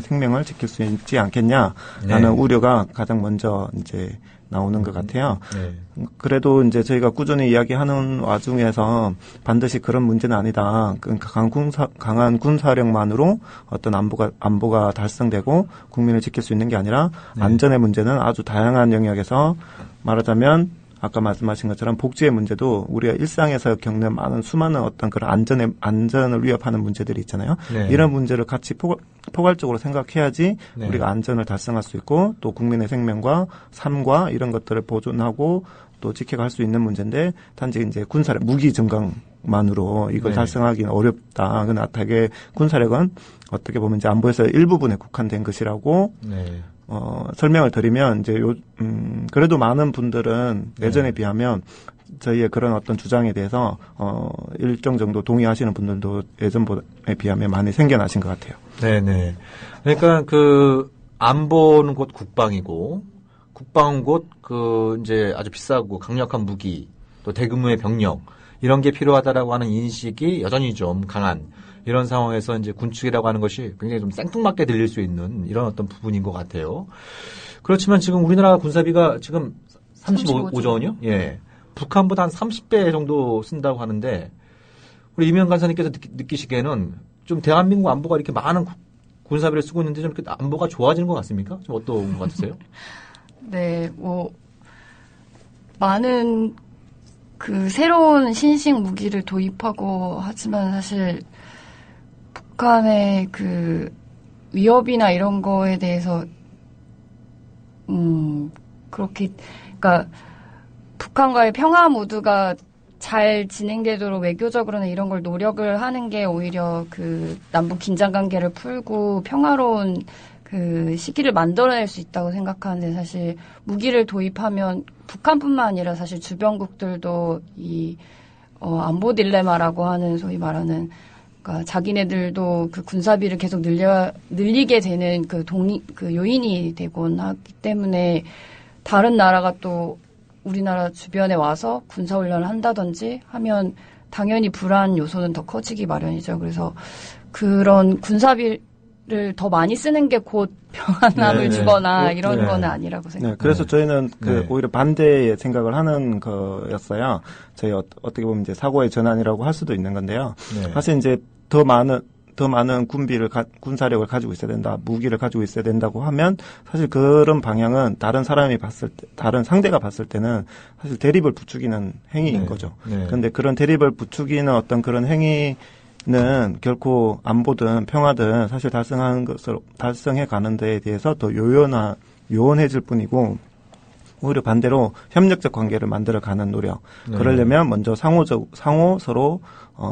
S4: 생명을 지킬 수 있지 않겠냐라는
S2: 네.
S4: 우려가 가장 먼저 이제 나오는 것 같아요.
S2: 네.
S4: 그래도 이제 저희가 꾸준히 이야기하는 와중에서 반드시 그런 문제는 아니다. 그러니까 강한 군사력만으로 어떤 안보가 달성되고 국민을 지킬 수 있는 게 아니라
S2: 네.
S4: 안전의 문제는 아주 다양한 영역에서 말하자면 아까 말씀하신 것처럼 복지의 문제도 우리가 일상에서 겪는 수많은 어떤 그런 안전을 위협하는 문제들이 있잖아요.
S2: 네.
S4: 이런 문제를 같이 포괄적으로 생각해야지
S2: 네. 우리가
S4: 우리가 안전을 달성할 수 있고 또 국민의 생명과 삶과 이런 것들을 보존하고 또 지켜갈 수 있는 문제인데 단지 이제 군사력, 무기 증강만으로 이걸
S2: 네.
S4: 달성하기는 어렵다. 그러나 되게 군사력은 어떻게 보면 이제 안보에서 일부분에 국한된 것이라고
S2: 네.
S4: 설명을 드리면 이제 그래도 많은 분들은
S2: 네.
S4: 예전에 비하면 저희의 그런 어떤 주장에 대해서 일정 정도 동의하시는 분들도 예전에 비하면 많이 생겨나신 것 같아요.
S2: 네네. 그러니까 안보는 곧 국방이고 국방은 곧 이제 아주 비싸고 강력한 무기 또 대규모의 병력 이런 게 필요하다라고 하는 인식이 여전히 좀 강한 이런 상황에서 이제 군축이라고 하는 것이 굉장히 좀 생뚱맞게 들릴 수 있는 이런 어떤 부분인 것 같아요. 그렇지만 지금 우리나라 군사비가 지금 35조 원이요? 예. 북한보다 한 30배 정도 쓴다고 하는데 우리 이명 간사님께서 느끼시기에는 좀 대한민국 안보가 이렇게 많은 군사비를 쓰고 있는데 좀 이렇게 안보가 좋아지는 것 같습니까? 좀 어떤 것 같으세요?
S3: 네, 많은 새로운 신식 무기를 도입하고 하지만 사실 북한의 위협이나 이런 거에 대해서 그러니까 북한과의 평화 모두가 잘 진행되도록 외교적으로는 이런 걸 노력을 하는 게 오히려 남북 긴장 관계를 풀고 평화로운 시기를 만들어낼 수 있다고 생각하는데 사실 무기를 도입하면 북한뿐만 아니라 사실 주변국들도 안보 딜레마라고 하는 소위 말하는 그러니까 자기네들도 군사비를 계속 늘리게 되는 요인이 되곤 하기 때문에 다른 나라가 또 우리나라 주변에 와서 군사훈련을 한다든지 하면 당연히 불안 요소는 더 커지기 마련이죠. 그래서 그런 군사비를 더 많이 쓰는 게 곧 평안함을 주거나 이런 거는 아니라고 생각합니다.
S4: 네, 그래서 저희는 오히려 반대의 생각을 하는 거였어요. 저희 어떻게 보면 이제 사고의 전환이라고 할 수도 있는 건데요. 사실 이제 더 많은 군사력을 가지고 있어야 된다, 무기를 가지고 있어야 된다고 하면 사실 그런 방향은 다른 상대가 봤을 때는 사실 대립을 부추기는 행위인 거죠. 그런데 그런 대립을 부추기는 어떤 그런 행위는 결코 안보든 평화든 사실 달성해 가는 데에 대해서 더 요원해질 뿐이고, 오히려 반대로 협력적 관계를 만들어가는 노력. 그러려면 먼저 상호 서로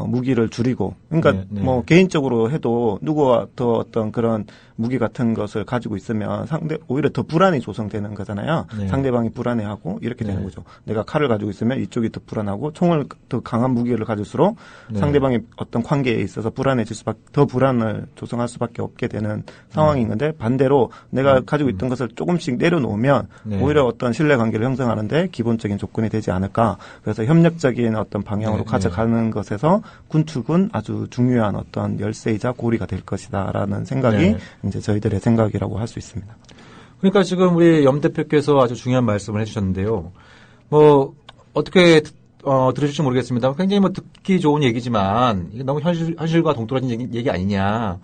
S4: 무기를 줄이고, 그러니까 뭐 개인적으로 해도 누구와 더 어떤 그런 무기 같은 것을 가지고 있으면 오히려 더 불안이 조성되는 거잖아요. 상대방이 불안해하고 이렇게 되는 거죠. 내가 칼을 가지고 있으면 이쪽이 더 불안하고, 총을 더 강한 무기를 가질수록 상대방이 어떤 관계에 있어서 더 불안을 조성할 수밖에 없게 되는 상황인 건데, 반대로 내가 가지고 있던 것을 조금씩 내려놓으면 오히려 어떤 신뢰관계를 형성하는데 기본적인 조건이 되지 않을까. 그래서 협력적인 어떤 방향으로 가져가는 것에서 군축은 아주 중요한 어떤 열쇠이자 고리가 될 것이다라는 생각이 이제 저희들의 생각이라고 할 수 있습니다.
S2: 그러니까 지금 우리 염 대표께서 아주 중요한 말씀을 해주셨는데요. 뭐 어떻게 들으실지 모르겠습니다. 굉장히 뭐 듣기 좋은 얘기지만 이게 너무 현실과 동떨어진 얘기 아니냐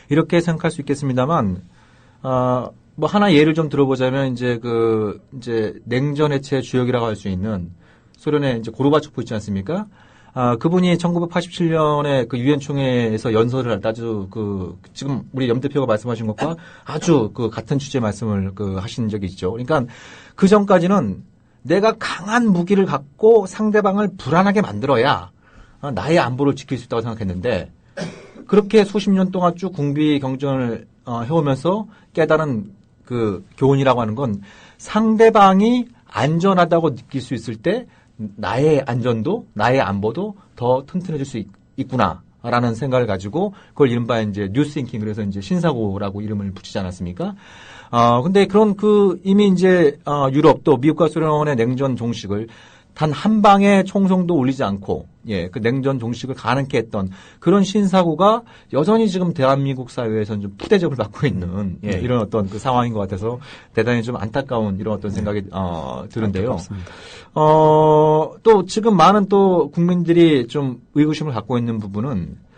S2: 이렇게 생각할 수 있겠습니다만, 뭐 하나 예를 좀 들어보자면 이제 냉전 해체의 주역이라고 할 수 있는 소련의 이제 고르바초프 있지 않습니까? 그분이 1987년에 그 유엔 총회에서 연설을 할 때 아주 지금 우리 염 대표가 말씀하신 것과 아주 같은 취지의 말씀을 하신 적이 있죠. 그러니까 그 전까지는 내가 강한 무기를 갖고 상대방을 불안하게 만들어야 나의 안보를 지킬 수 있다고 생각했는데, 그렇게 수십 년 동안 쭉 군비 경전을 해오면서 깨달은 그 교훈이라고 하는 건, 상대방이 안전하다고 느낄 수 있을 때 나의 안전도, 나의 안보도 더 튼튼해질 수 있구나라는 생각을 가지고, 그걸 이른바 이제 뉴스띵킹, 그래서 이제 신사고라고 이름을 붙이지 않았습니까? 근데 이미 이제 유럽 또 미국과 소련의 냉전 종식을 단 한 방에 총성도 울리지 않고, 그 냉전 종식을 가능케 했던 그런 신사고가 여전히 지금 대한민국 사회에서는 좀 푸대접을 받고 있는, 이런 어떤 그 상황인 것 같아서 대단히 좀 안타까운 이런 어떤 생각이, 드는데요. 또 지금 많은 또 국민들이 좀 의구심을 갖고 있는 부분은,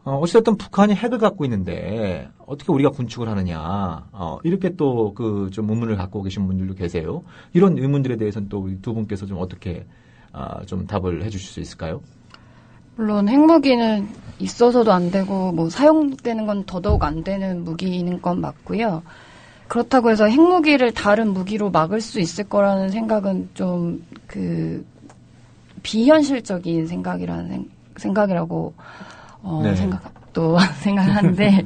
S2: 어쨌든 북한이 핵을 갖고 있는데 어떻게 우리가 군축을 하느냐, 이렇게 또 좀 의문을 갖고 계신 분들도 계세요. 이런 의문들에 대해서는 또 우리 두 분께서 좀 어떻게 좀 답을 해주실 수 있을까요?
S3: 물론 핵무기는 있어서도 안 되고 뭐 사용되는 건 더더욱 안 되는 무기인 건 맞고요. 그렇다고 해서 핵무기를 다른 무기로 막을 수 있을 거라는 생각은 좀 비현실적인 생각이라고 생각하는데,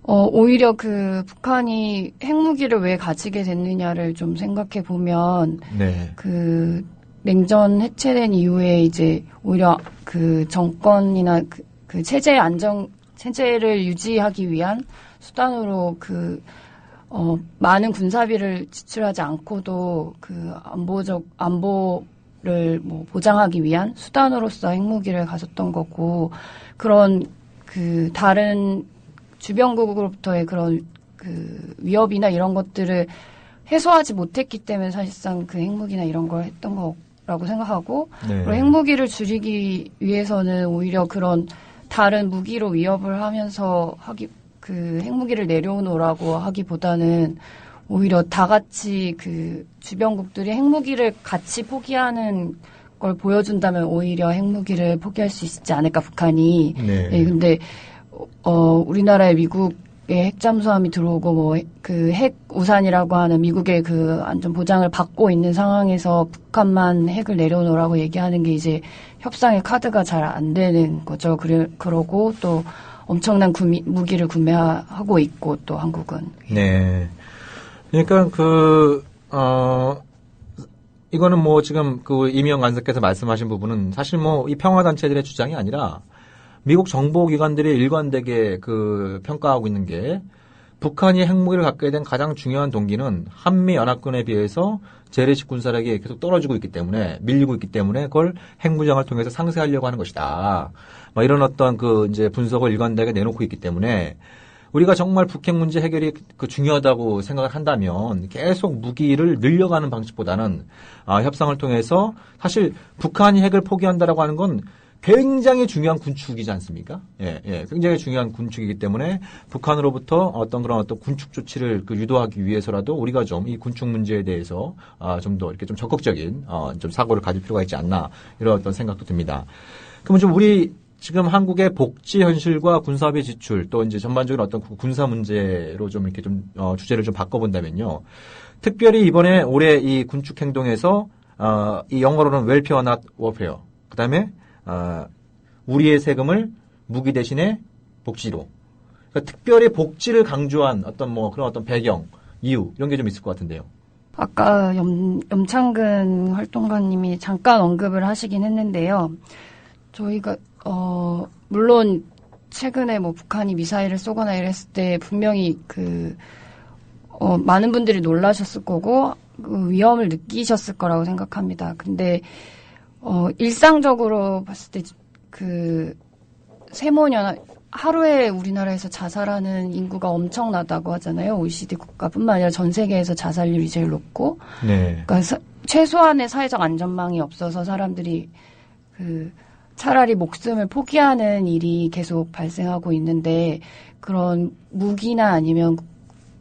S3: 오히려 북한이 핵무기를 왜 가지게 됐느냐를 좀 생각해 보면, 냉전 해체된 이후에 이제 오히려 정권이나 체제를 유지하기 위한 수단으로 많은 군사비를 지출하지 않고도 안보를 보장하기 위한 수단으로서 핵무기를 가졌던 거고, 그런 다른 주변국으로부터의 그런 위협이나 이런 것들을 해소하지 못했기 때문에 사실상 핵무기나 이런 걸 했던 거라고 생각하고, 그리고 핵무기를 줄이기 위해서는 오히려 그런 다른 무기로 위협을 하면서 핵무기를 내려놓으라고 하기보다는 오히려 다 같이 주변국들이 핵무기를 같이 포기하는 걸 보여준다면 오히려 핵무기를 포기할 수 있지 않을까, 북한이. 근데 우리나라에 미국의 핵잠수함이 들어오고 핵 우산이라고 하는 미국의 안전 보장을 받고 있는 상황에서 북한만 핵을 내려놓으라고 얘기하는 게 이제 협상의 카드가 잘 안 되는 거죠. 그러고 또 엄청난 무기를 구매하고 있고, 또 한국은.
S2: 네. 그러니까 이거는 뭐 지금 이명 간사께서 말씀하신 부분은 사실 이 평화단체들의 주장이 아니라 미국 정보기관들이 일관되게 평가하고 있는 게, 북한이 핵무기를 갖게 된 가장 중요한 동기는 한미 연합군에 비해서 재래식 군사력이 계속 떨어지고 있기 때문에 밀리고 있기 때문에 그걸 핵무장을 통해서 상쇄하려고 하는 것이다. 뭐 이런 어떤 그 이제 분석을 일관되게 내놓고 있기 때문에 우리가 정말 북핵 문제 해결이 그 중요하다고 생각을 한다면 계속 무기를 늘려가는 방식보다는 협상을 통해서 사실 북한이 핵을 포기한다라고 하는 건 굉장히 중요한 군축이지 않습니까? 예, 굉장히 중요한 군축이기 때문에 북한으로부터 어떤 군축 조치를 유도하기 위해서라도 우리가 좀 이 군축 문제에 대해서 좀 더 이렇게 좀 적극적인 좀 사고를 가질 필요가 있지 않나 이런 어떤 생각도 듭니다. 그러면 좀 우리 지금 한국의 복지 현실과 군사비 지출 또 이제 전반적인 어떤 군사 문제로 좀 이렇게 좀 주제를 좀 바꿔본다면요. 특별히 이번에 올해 이 군축 행동에서 이 영어로는 welfare not warfare. 그다음에 우리의 세금을 무기 대신에 복지로. 그러니까 특별히 복지를 강조한 어떤 그런 어떤 배경, 이유 이런 게 좀 있을 것 같은데요.
S3: 아까 염창근 활동가님이 잠깐 언급을 하시긴 했는데요. 저희가 물론 최근에 북한이 미사일을 쏘거나 이랬을 때 분명히 많은 분들이 놀라셨을 거고 그 위험을 느끼셨을 거라고 생각합니다. 근데 일상적으로 봤을 때 세모년 하루에 우리나라에서 자살하는 인구가 엄청나다고 하잖아요. OECD 국가뿐만 아니라 전 세계에서 자살률이 제일 높고,
S2: 네.
S3: 그러니까 최소한의 사회적 안전망이 없어서 사람들이 차라리 목숨을 포기하는 일이 계속 발생하고 있는데 그런 무기나 아니면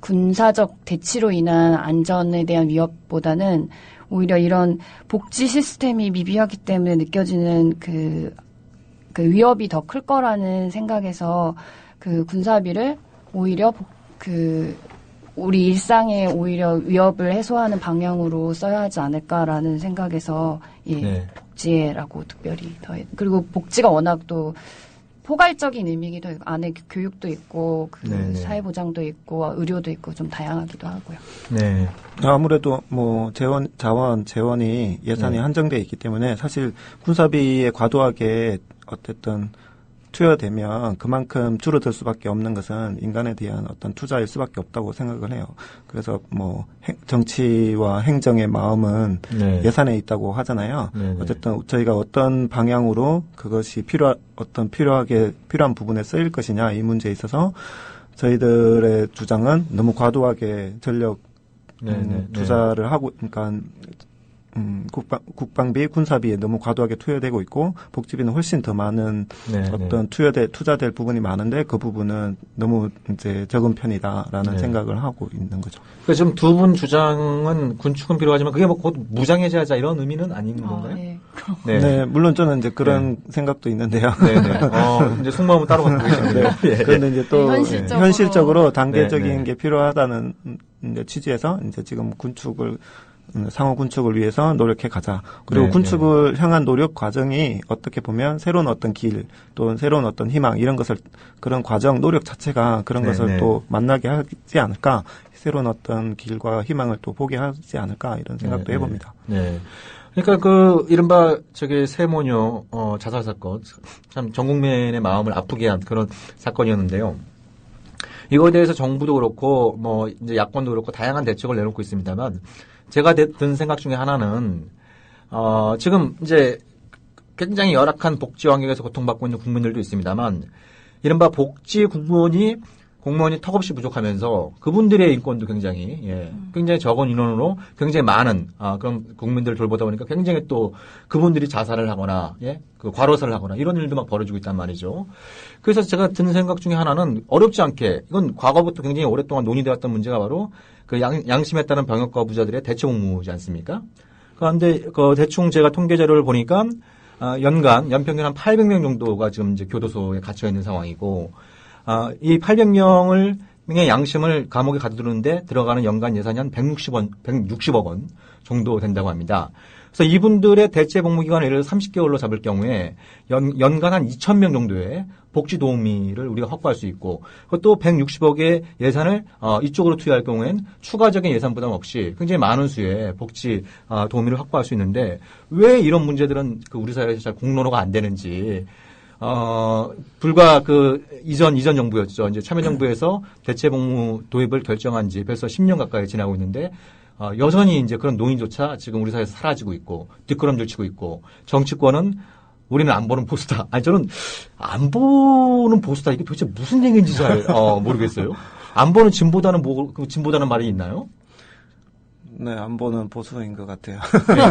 S3: 군사적 대치로 인한 안전에 대한 위협보다는 오히려 이런 복지 시스템이 미비하기 때문에 느껴지는 그 위협이 더 클 거라는 생각에서 군사비를 오히려 우리 일상에 오히려 위협을 해소하는 방향으로 써야 하지 않을까라는 생각에서
S2: 네.
S3: 복지라고 특별히 그리고 복지가 워낙 또 포괄적인 의미기도 있고 안에 교육도 있고 사회보장도 있고 의료도 있고 좀 다양하기도 하고요.
S2: 네.
S4: 아무래도 재원이 예산이 한정돼 있기 때문에 사실 군사비에 과도하게 어쨌든 투여되면 그만큼 줄어들 수밖에 없는 것은 인간에 대한 어떤 투자일 수밖에 없다고 생각을 해요. 그래서 정치와 행정의 마음은 예산에 있다고 하잖아요. 네네. 어쨌든 저희가 어떤 방향으로 그것이 필요한 부분에 쓰일 것이냐 이 문제에 있어서 저희들의 주장은 너무 과도하게 전력 투자를 하고, 그러니까 국방비, 군사비에 너무 과도하게 투여되고 있고 복지비는 훨씬 더 많은 어떤 투자될 부분이 많은데 그 부분은 너무 이제 적은 편이다라는 생각을 하고 있는 거죠.
S2: 그러니까 지금 두 분 주장은 군축은 필요하지만 그게 곧 무장해제하자 이런 의미는 아닌 건가요?
S4: 네, 물론 저는 이제 그런 생각도 있는데요.
S2: 이제 속마음은 따로 갖고 계시는데요.
S4: 그런데 이제 또 현실적으로 단계적인 게 필요하다는 이제 취지에서 이제 지금 상호 군축을 위해서 노력해 가자. 그리고 군축을 향한 노력 과정이 어떻게 보면 새로운 어떤 길, 또 새로운 어떤 희망, 그런 과정, 노력 자체가 그런 것을 또 만나게 하지 않을까. 새로운 어떤 길과 희망을 또 보게 하지 않을까. 이런 생각도 해봅니다.
S2: 네. 그러니까 이른바 세모녀, 자살 사건. 참 전 국민의 마음을 아프게 한 그런 사건이었는데요. 이거에 대해서 정부도 그렇고, 이제 야권도 그렇고 다양한 대책을 내놓고 있습니다만, 제가 든 생각 중에 하나는, 지금 이제 굉장히 열악한 복지 환경에서 고통받고 있는 국민들도 있습니다만, 이른바 복지 공무원이 턱없이 부족하면서 그분들의 인권도 굉장히 적은 인원으로 굉장히 많은, 그런 국민들을 돌보다 보니까 굉장히 또 그분들이 자살을 하거나, 과로사를 하거나 이런 일도 막 벌어지고 있단 말이죠. 그래서 제가 든 생각 중에 하나는 어렵지 않게, 이건 과거부터 굉장히 오랫동안 논의되었던 문제가 바로 양심에 따른 병역과 부자들의 대체 복무지 않습니까? 그런데 대충 제가 통계 자료를 보니까 연평균 한 800명 정도가 지금 이제 교도소에 갇혀 있는 상황이고 이 800명의 양심을 감옥에 가두는데 들어가는 연간 예산이 한 160억 원 정도 된다고 합니다. 그래서 이분들의 대체 복무 기간을 예를 들어 30개월로 잡을 경우에 연간 한 2,000명 정도의 복지 도우미를 우리가 확보할 수 있고 그것도 160억의 예산을 이쪽으로 투여할 경우엔 추가적인 예산 부담 없이 굉장히 많은 수의 복지 도우미를 확보할 수 있는데 왜 이런 문제들은 우리 사회에서 잘 공론화가 안 되는지 불과 이전 정부였죠. 이제 참여정부에서 대체복무 도입을 결정한 지 벌써 10년 가까이 지나고 있는데, 여전히 이제 그런 노인조차 지금 우리 사회에서 사라지고 있고, 뒷걸음질 치고 있고, 정치권은 우리는 안보는 보수다. 아니, 저는 안보는 보수다. 이게 도대체 무슨 얘기인지 잘, 모르겠어요. 안보는 진보다는 말이 있나요?
S4: 네, 안보는 보수인 것 같아요.
S2: 네.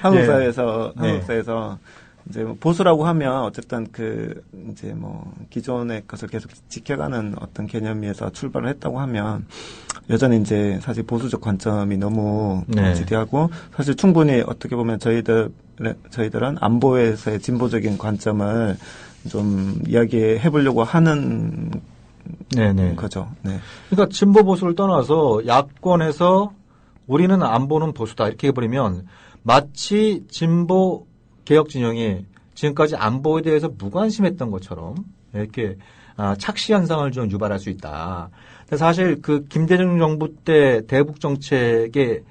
S4: 한국 사회에서 이제 보수라고 하면 어쨌든 이제 기존의 것을 계속 지켜가는 어떤 개념에서 출발을 했다고 하면 여전히 이제 사실 보수적 관점이 너무 지대하고 사실 충분히 어떻게 보면 저희들은 안보에서의 진보적인 관점을 좀 이야기해 보려고 하는 거죠. 네.
S2: 그러니까 진보 보수를 떠나서 야권에서 우리는 안보는 보수다 이렇게 해버리면 마치 진보 개혁 진영이 지금까지 안보에 대해서 무관심했던 것처럼 이렇게 착시 현상을 좀 유발할 수 있다. 사실 김대중 정부 때 대북 정책의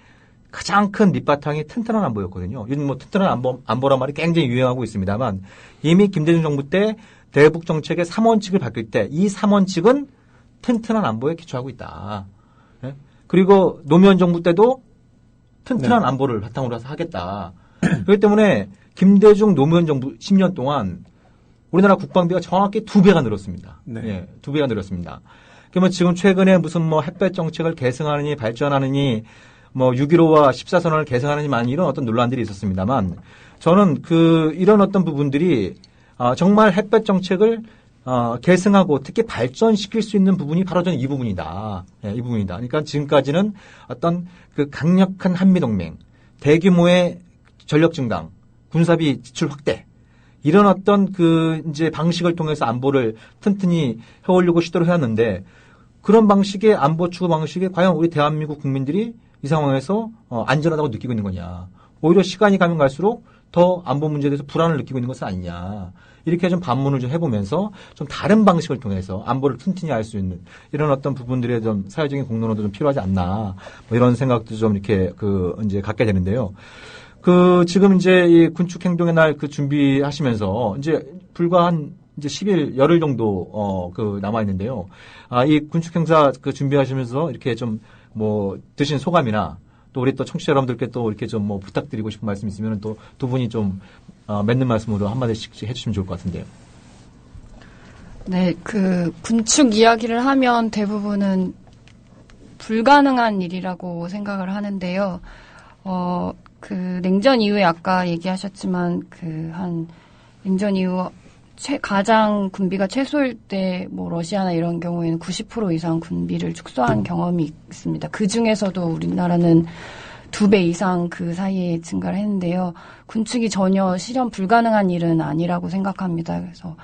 S2: 가장 큰 밑바탕이 튼튼한 안보였거든요. 요즘 튼튼한 안보란 말이 굉장히 유행하고 있습니다만 이미 김대중 정부 때 대북 정책의 3원칙을 바뀔 때 이 3원칙은 튼튼한 안보에 기초하고 있다. 네? 그리고 노무현 정부 때도 튼튼한 안보를 바탕으로 해서 하겠다. 그렇기 때문에 김대중 노무현 정부 10년 동안 우리나라 국방비가 정확히 2배가 늘었습니다. 예, 2배가 늘었습니다. 그러면 지금 최근에 무슨 햇볕 정책을 계승하느니 발전하느니 6.15와 14선언을 계승하느니 이런 어떤 논란들이 있었습니다만 저는 이런 어떤 부분들이 정말 햇볕 정책을 계승하고 특히 발전시킬 수 있는 부분이 바로 저는 이 부분이다. 예, 이 부분이다. 그러니까 지금까지는 어떤 강력한 한미동맹, 대규모의 전력 증강, 군사비 지출 확대, 이런 어떤 이제 방식을 통해서 안보를 튼튼히 해오려고 시도를 해왔는데 그런 방식의 안보 추구 방식에 과연 우리 대한민국 국민들이 이 상황에서 안전하다고 느끼고 있는 거냐. 오히려 시간이 가면 갈수록 더 안보 문제에 대해서 불안을 느끼고 있는 것은 아니냐. 이렇게 좀 반문을 좀 해보면서 좀 다른 방식을 통해서 안보를 튼튼히 할 수 있는 이런 어떤 부분들의 좀 사회적인 공론화도 좀 필요하지 않나. 이런 생각도 좀 이렇게 이제 갖게 되는데요. 지금 이제 이 군축 행동의 날 준비하시면서 이제 불과 이제 10일, 열흘 정도, 남아있는데요. 이 군축 행사 준비하시면서 이렇게 좀 드신 소감이나 또 우리 또 청취자 여러분들께 또 이렇게 좀 부탁드리고 싶은 말씀 있으면 또 두 분이 좀, 맺는 말씀으로 한마디씩 해주시면 좋을 것 같은데요.
S3: 네, 군축 이야기를 하면 대부분은 불가능한 일이라고 생각을 하는데요. 냉전 이후에 아까 얘기하셨지만, 냉전 이후 가장 군비가 최소일 때, 러시아나 이런 경우에는 90% 이상 군비를 축소한 경험이 있습니다. 그 중에서도 우리나라는 2배 이상 그 사이에 증가를 했는데요. 군축이 전혀 실현 불가능한 일은 아니라고 생각합니다. 그래서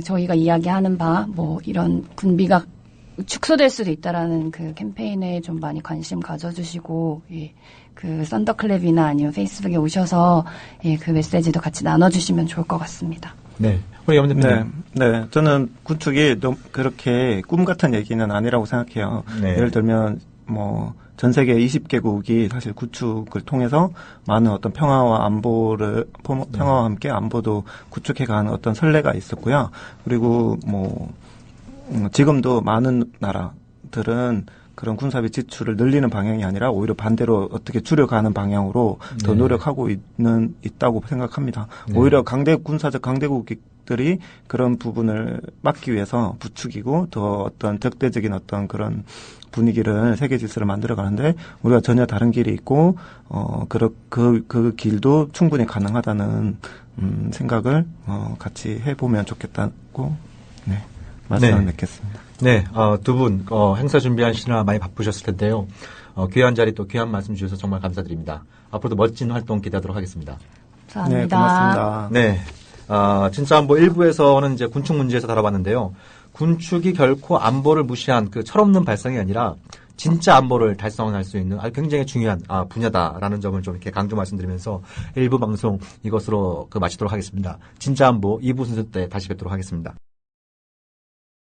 S3: 저희가 이야기하는 바, 이런 군비가 축소될 수도 있다라는 캠페인에 좀 많이 관심 가져주시고, 예. 썬더클랩이나 아니면 페이스북에 오셔서, 예, 메시지도 같이 나눠주시면 좋을 것 같습니다.
S2: 네. 우리 염 대표님.
S4: 네. 저는 군축이 그렇게 꿈 같은 얘기는 아니라고 생각해요.
S2: 네.
S4: 예를 들면, 전 세계 20개국이 사실 구축을 통해서 많은 어떤 평화와 함께 안보도 구축해가는 어떤 선례가 있었고요. 그리고 지금도 많은 나라들은 그런 군사비 지출을 늘리는 방향이 아니라 오히려 반대로 어떻게 줄여가는 방향으로 더 노력하고 있다고 생각합니다. 오히려 군사적 강대국들이 그런 부분을 막기 위해서 부추기고 더 어떤 적대적인 어떤 그런 분위기를 세계 질서를 만들어 가는데 우리가 전혀 다른 길이 있고 그 길도 충분히 가능하다는 생각을 같이 해보면 좋겠다고 말씀을 맺겠습니다.
S2: 네, 두 분 행사 준비하시느라 많이 바쁘셨을 텐데요. 귀한 자리 또 귀한 말씀 주셔서 정말 감사드립니다. 앞으로도 멋진 활동 기대하도록 하겠습니다.
S3: 감사합니다.
S4: 네, 고맙습니다.
S2: 네, 진짜 안보 1부에서는 이제 군축 문제에서 다뤄봤는데요. 군축이 결코 안보를 무시한 철없는 발상이 아니라 진짜 안보를 달성할 수 있는 아주 굉장히 중요한 분야다라는 점을 좀 이렇게 강조 말씀드리면서 1부 방송 이것으로 마치도록 하겠습니다. 진짜 안보 2부 순서 때 다시 뵙도록 하겠습니다.